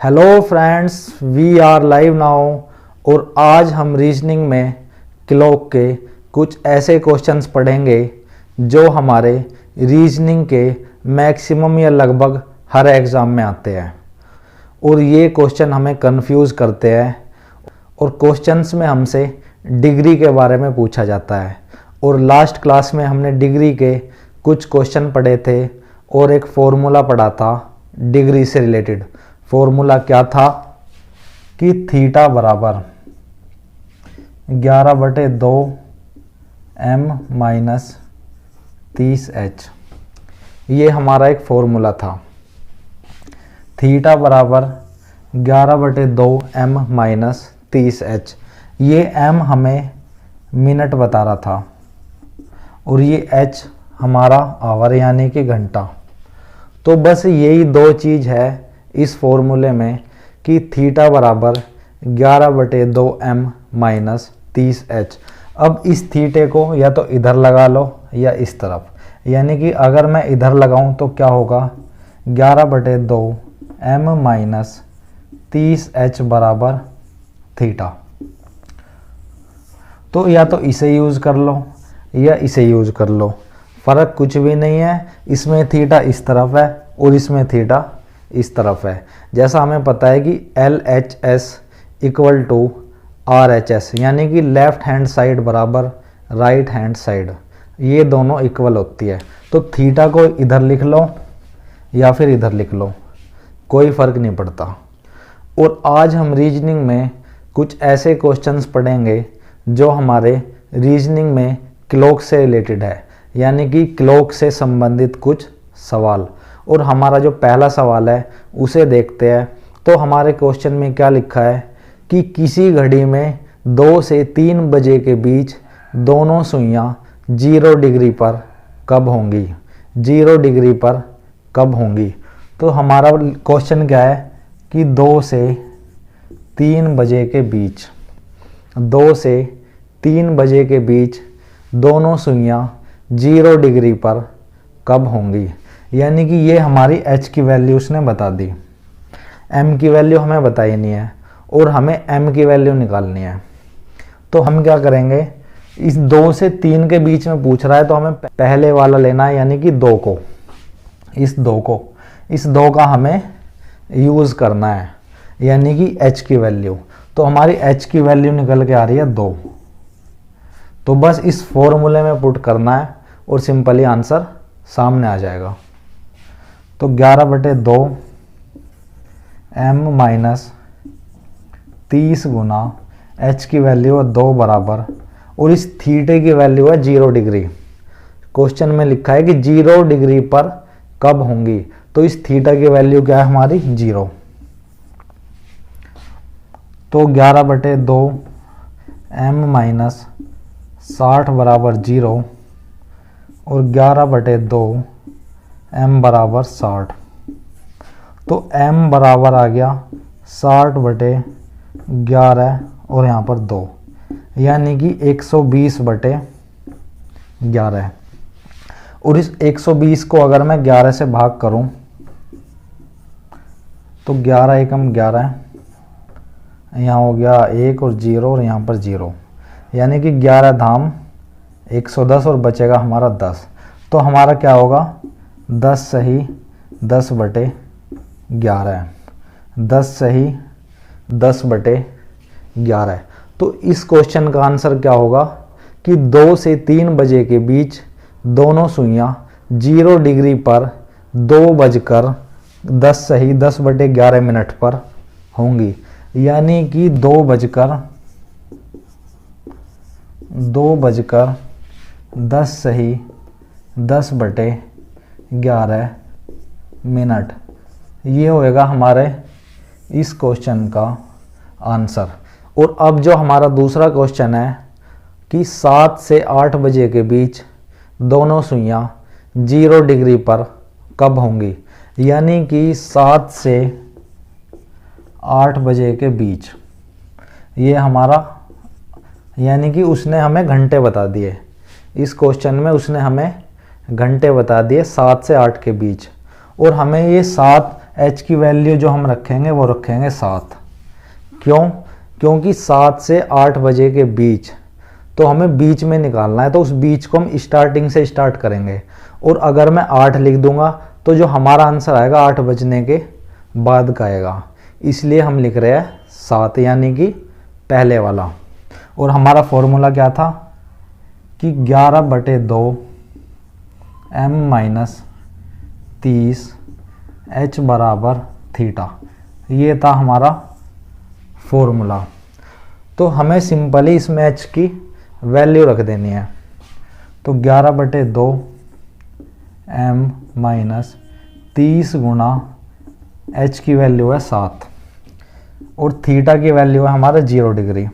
Hello friends, we are live now. और आज हम रीजनिंग में क्लॉक के कुछ ऐसे क्वेश्चंस पढ़ेंगे जो हमारे रीजनिंग के मैक्सिमम या लगभग हर एग्ज़ाम में आते हैं। और ये क्वेश्चन हमें कंफ्यूज करते हैं और क्वेश्चंस में हमसे डिग्री के बारे में पूछा जाता है। और लास्ट क्लास में हमने डिग्री के कुछ क्वेश्चन पढ़े थे और एक फॉर्मूला पढ़ा था डिग्री से रिलेटेड। फॉर्मूला क्या था कि थीटा बराबर 11/2 m माइनस 30h। ये हमारा एक फॉर्मूला था। थीटा बराबर 11/2 m माइनस 30h। ये m हमें मिनट बता रहा था और ये h हमारा आवर यानी कि घंटा। तो बस यही दो चीज़ है इस फॉर्मूले में कि थीटा बराबर 11/2 m माइनस 30h। अब इस थीटे को या तो इधर लगा लो या इस तरफ, यानी कि अगर मैं इधर लगाऊं तो क्या होगा 11/2 m माइनस 30h बराबर थीटा। तो या तो इसे यूज़ कर लो या इसे यूज़ कर लो, फ़र्क कुछ भी नहीं है। इसमें थीटा इस तरफ है और इसमें थीटा इस तरफ है। जैसा हमें पता है कि LHS इक्वल टू RHS, यानी कि लेफ्ट हैंड साइड बराबर राइट हैंड साइड, ये दोनों इक्वल होती है। तो थीटा को इधर लिख लो या फिर इधर लिख लो, कोई फ़र्क नहीं पड़ता। और आज हम रीजनिंग में कुछ ऐसे क्वेश्चंस पढ़ेंगे जो हमारे रीजनिंग में क्लॉक से रिलेटेड है, यानी कि क्लॉक से संबंधित कुछ सवाल। और हमारा जो पहला सवाल है उसे देखते हैं। तो हमारे क्वेश्चन में क्या लिखा है कि किसी घड़ी में 2 से 3 बजे के बीच दोनों सुइयां 0 डिग्री पर कब होंगी। 0 डिग्री पर कब होंगी। तो हमारा क्वेश्चन क्या है कि 2 से 3 बजे के बीच, 2 से 3 बजे के बीच दोनों सुइयां 0 डिग्री पर कब होंगी। यानी कि ये हमारी h की वैल्यू उसने बता दी, m की वैल्यू हमें बताई नहीं है और हमें m की वैल्यू निकालनी है। तो हम क्या करेंगे, इस 2 से 3 के बीच में पूछ रहा है तो हमें पहले वाला लेना है, यानी कि 2 को, इस 2 का हमें यूज़ करना है, यानी कि h की वैल्यू। तो हमारी h की वैल्यू निकल के आ रही है 2। तो बस इस फॉर्मूले में पुट करना है और सिंपली आंसर सामने आ जाएगा। तो 11/2 m माइनस 30 गुना h की वैल्यू है 2 बराबर, और इस थीटे की वैल्यू है 0 डिग्री। क्वेश्चन में लिखा है कि 0 डिग्री पर कब होंगी। तो इस थीटा की वैल्यू क्या है हमारी 0। तो 11/2 m माइनस 60 बराबर 0 और 11/2 m बराबर 60। तो m बराबर आ गया 60/11 और यहाँ पर 2, यानी कि 120/11। और इस 120 को अगर मैं 11 से भाग करूं तो 11 एकम 11, यहाँ हो गया 1 और 0 और यहाँ पर 0, यानी कि 11 धाम 110 और बचेगा हमारा 10। तो हमारा क्या होगा 10 सही 10/11, 10 सही 10/11। तो इस क्वेश्चन का आंसर क्या होगा कि 2 से 3 बजे के बीच दोनों सुइयां 0 डिग्री पर 2:10 सही 10/11 मिनट पर होंगी, यानी कि 2:10 सही 10/11 मिनट। ये होएगा हमारे इस क्वेश्चन का आंसर। और अब जो हमारा दूसरा क्वेश्चन है कि 7 से 8 बजे के बीच दोनों सुइयां 0 डिग्री पर कब होंगी, यानी कि 7 से 8 बजे के बीच। ये हमारा, यानी कि उसने हमें घंटे बता दिए। इस क्वेश्चन में उसने हमें घंटे बता दिए 7 से 8 के बीच, और हमें ये 7 एच की वैल्यू जो हम रखेंगे वो रखेंगे 7। क्यों? क्योंकि 7 से 8 बजे के बीच, तो हमें बीच में निकालना है, तो उस बीच को हम स्टार्टिंग से स्टार्ट करेंगे। और अगर मैं 8 लिख दूंगा तो जो हमारा आंसर आएगा 8 बजने के बाद का आएगा, इसलिए हम लिख रहे हैं 7, यानी कि पहले वाला। और हमारा फॉर्मूला क्या था कि 11/2 m - 30 h बराबर थीटा, ये था हमारा फॉर्मूला। तो हमें सिंपली इसमें h की वैल्यू रख देनी है। तो 11/2 m - 30 गुना h की वैल्यू है 7 और थीटा की वैल्यू है हमारा 0 डिग्री।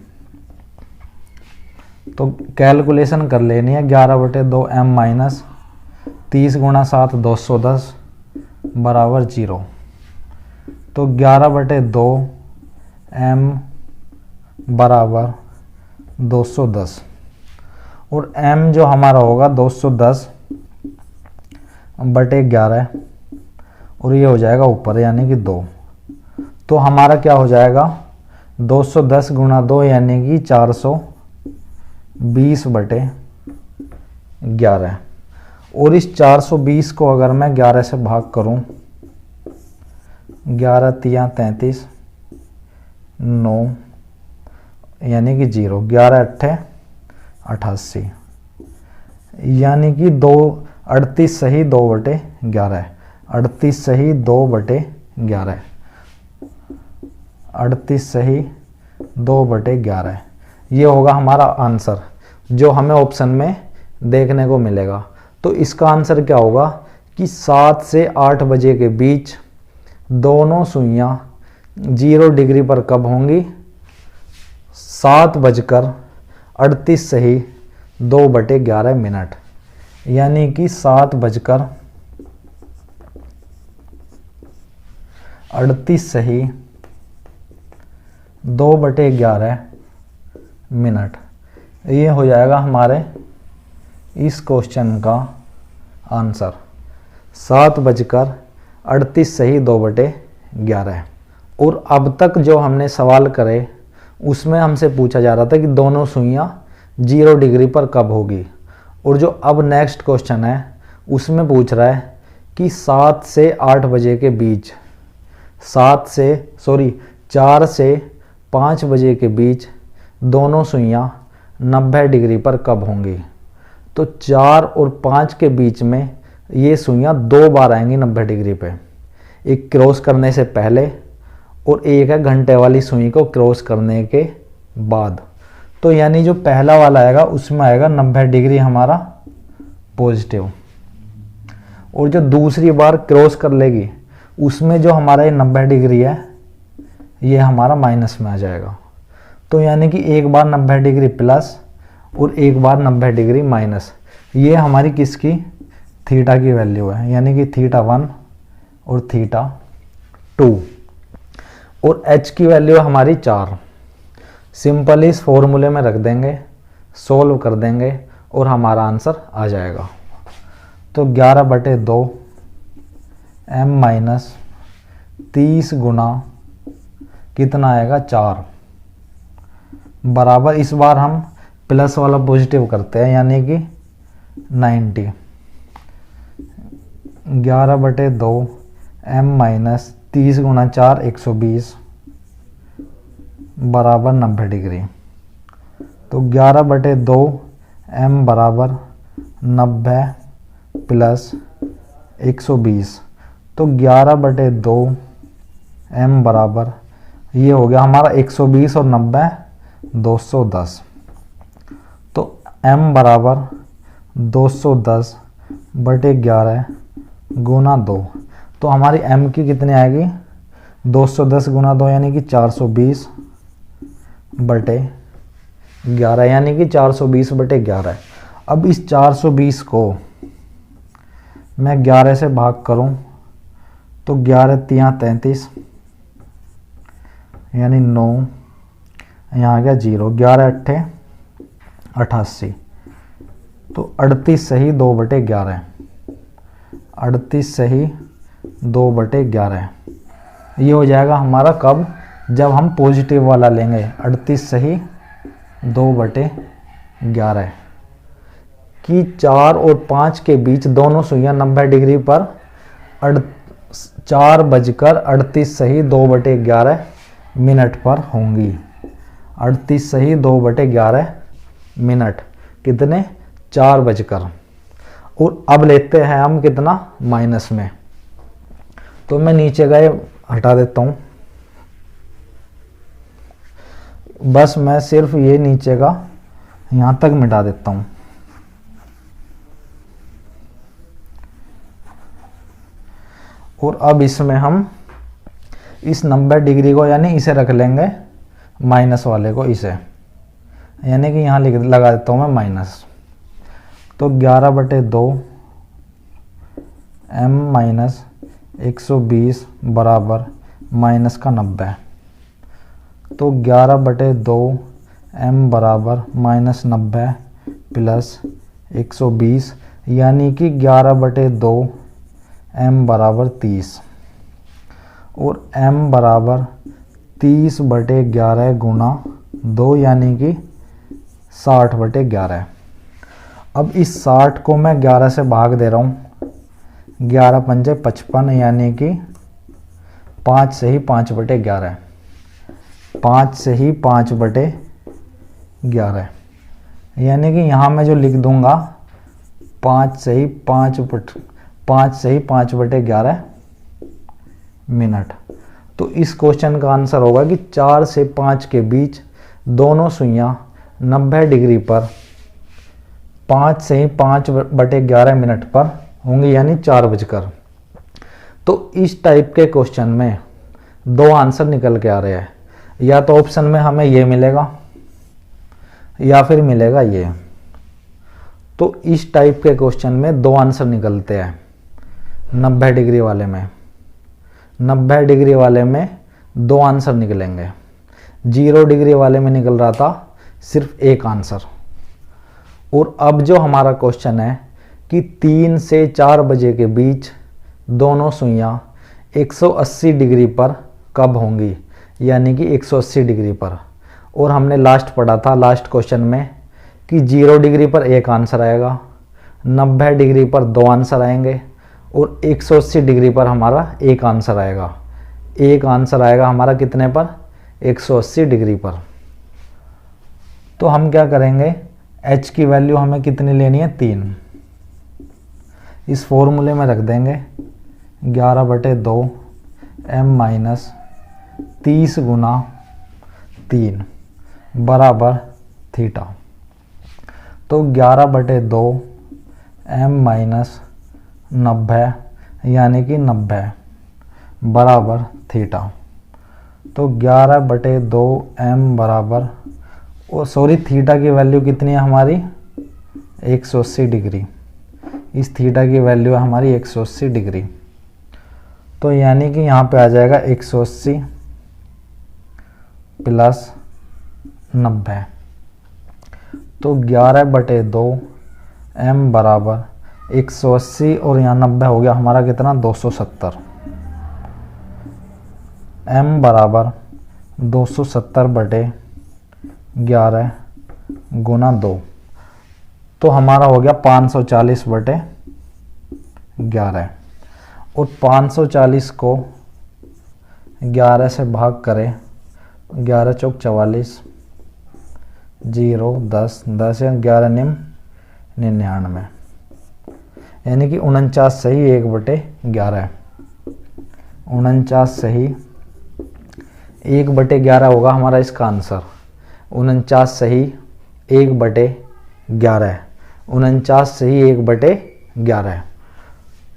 तो कैलकुलेशन कर लेनी है। 11/2 m - 30 गुना 7 210 बराबर 0। तो 11/2 m बराबर 210 और m जो हमारा होगा 210/11 और ये हो जाएगा ऊपर यानी कि 2। तो हमारा क्या हो जाएगा 210 गुना 2 यानी कि 420/11। और इस 420 को अगर मैं 11 से भाग करूं, 11 तिया 33, 9 यानी कि 0, 11 अट्ठे 88 यानी कि 38 सही 2/11, 38 सही 2/11, 38 सही 2/11, ये होगा हमारा आंसर जो हमें ऑप्शन में देखने को मिलेगा। तो इसका आंसर क्या होगा कि 7 से 8 बजे के बीच दोनों सुइयां 0 डिग्री पर कब होंगी? 7:38 सही 2/11 मिनट, यानी कि 7:38 सही 2/11 मिनट। ये हो जाएगा हमारे इस क्वेश्चन का आंसर, 7:38 सही 2/11। और अब तक जो हमने सवाल करे उसमें हमसे पूछा जा रहा था कि दोनों सुइयां 0 डिग्री पर कब होगी। और जो अब नेक्स्ट क्वेश्चन है उसमें पूछ रहा है कि 7 से 8 बजे के बीच, 4 से 5 बजे के बीच दोनों सुइयां 90 डिग्री पर कब होंगी। तो 4 और 5 के बीच में ये सुइयां 2 बार आएंगी 90 डिग्री पे, एक क्रॉस करने से पहले और एक है घंटे वाली सुई को क्रॉस करने के बाद। तो यानी जो पहला वाला आएगा उसमें आएगा 90 डिग्री हमारा पॉजिटिव, और जो दूसरी बार क्रॉस कर लेगी उसमें जो हमारा ये 90 डिग्री है ये हमारा माइनस में आ जाएगा। तो यानी कि एक बार 90 डिग्री प्लस और एक बार 90 डिग्री माइनस। ये हमारी किसकी? थीटा की वैल्यू है, यानी कि θ1 और θ2। और h की वैल्यू हमारी 4। सिंपली इस फॉर्मूले में रख देंगे, सोल्व कर देंगे और हमारा आंसर आ जाएगा। तो 11/2 m - 30 गुना कितना आएगा 4 बराबर, इस बार हम प्लस वाला पॉजिटिव करते हैं यानी कि 90। 11/2 m - 30 गुना 4 120 बराबर 90 डिग्री। तो 11/2 m बराबर 90 प्लस 120। तो 11/2 m बराबर ये हो गया हमारा 120 और 90 210। तो m बराबर 210/11 गुना 2। तो हमारी m की कितनी आएगी? 210 गुना 2 यानी कि 420/11, यानी कि 420/11। अब इस 420 को मैं 11 से भाग करूं तो 11 तिया 33 यानी 9, यहाँ आ गया 0, 11 अट्ठे 88। तो 38 सही 2/11, 38 सही 2/11। ये हो जाएगा हमारा कब, जब हम पॉजिटिव वाला लेंगे। 38 सही 2/11 कि 4 और 5 के बीच दोनों सुइयां 90 डिग्री पर 4:38 सही 2/11 मिनट पर होंगी। 38 सही 2/11 मिनट कितने, 4 बजकर। और अब लेते हैं हम कितना, माइनस में। तो मैं नीचे का ये हटा देता हूं, बस मैं सिर्फ ये नीचे का यहां तक मिटा देता हूं। और अब इसमें हम इस 90 डिग्री को यानी इसे रख लेंगे, माइनस वाले को इसे, यानी कि यहाँ लगा देता हूँ मैं माइनस। तो 11/2 m माइनस 120 बराबर माइनस का 90। तो 11/2 m बराबर माइनस 90 प्लस 120, यानी कि 11/2 m बराबर 30। और m बराबर 30/11 गुना 2 यानी कि 60/11। अब इस 60 को मैं 11 से भाग दे रहा हूँ, 11 पंजे 55 यानी कि 5 से ही 5/11, 5 से ही 5/11, यानी कि यहाँ मैं जो लिख दूंगा 5 से ही 5/11 मिनट। तो इस क्वेश्चन का आंसर होगा कि 4 से 5 के बीच दोनों सुइयां 90 डिग्री पर 5 से ही 5/11 मिनट पर होंगी, यानी 4 बजकर। तो इस टाइप के क्वेश्चन में 2 आंसर निकल के आ रहे हैं, या तो ऑप्शन में हमें ये मिलेगा या फिर मिलेगा ये। तो इस टाइप के क्वेश्चन में 2 आंसर निकलते हैं 90 डिग्री वाले में। 90 डिग्री वाले में 2 आंसर निकलेंगे, 0 डिग्री वाले में निकल रहा था सिर्फ 1 आंसर। और अब जो हमारा क्वेश्चन है कि 3 से 4 बजे के बीच दोनों सुइयां 180 डिग्री पर कब होंगी, यानी कि 180 डिग्री पर। और हमने लास्ट पढ़ा था लास्ट क्वेश्चन में कि 0 डिग्री पर 1 आंसर आएगा, 90 डिग्री पर 2 आंसर आएंगे और 180 डिग्री पर हमारा 1 आंसर आएगा। 1 आंसर आएगा हमारा कितने पर, 180 डिग्री पर। तो हम क्या करेंगे, h की वैल्यू हमें कितनी लेनी है, 3। इस फॉर्मूले में रख देंगे 11/2 m माइनस 30 गुना 3 बराबर थीटा। तो 11/2 m माइनस 90 यानी कि 90 बराबर थीटा। तो 11/2 m बराबर, सॉरी थीटा की वैल्यू कितनी है हमारी, 180 डिग्री। इस थीटा की वैल्यू है हमारी 180 डिग्री। तो यानी कि यहाँ पे आ जाएगा 180 प्लस 90। तो 11/2 m बराबर 180 और यहाँ 90 हो गया हमारा कितना, 270। m बराबर 270/11 गुना 2, तो हमारा हो गया 540/11। और 540 को 11 से भाग करें, 11 चौक 44, 0 10 10 या 11 निम 99, यानी कि 49 सही 1/11। 49 सही 1/11 होगा हमारा इसका आंसर। 49 सही 1/11, 49 सही 1/11।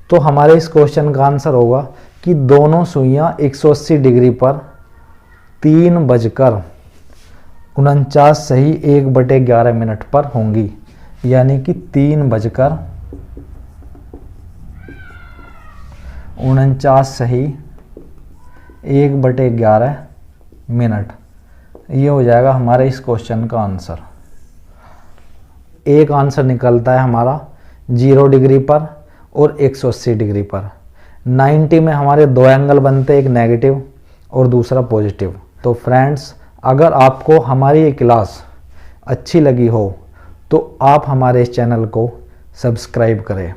तो हमारे इस क्वेश्चन का आंसर होगा कि दोनों सुइयां 180 डिग्री पर 3:49 सही 1/11 मिनट पर होंगी, यानी कि 3:49 सही 1/11 मिनट। ये हो जाएगा हमारे इस क्वेश्चन का आंसर। एक आंसर निकलता है हमारा 0 डिग्री पर और 180 डिग्री पर, 90 में हमारे दो एंगल बनते, एक नेगेटिव और दूसरा पॉजिटिव। तो फ्रेंड्स, अगर आपको हमारी ये क्लास अच्छी लगी हो तो आप हमारे इस चैनल को सब्सक्राइब करें।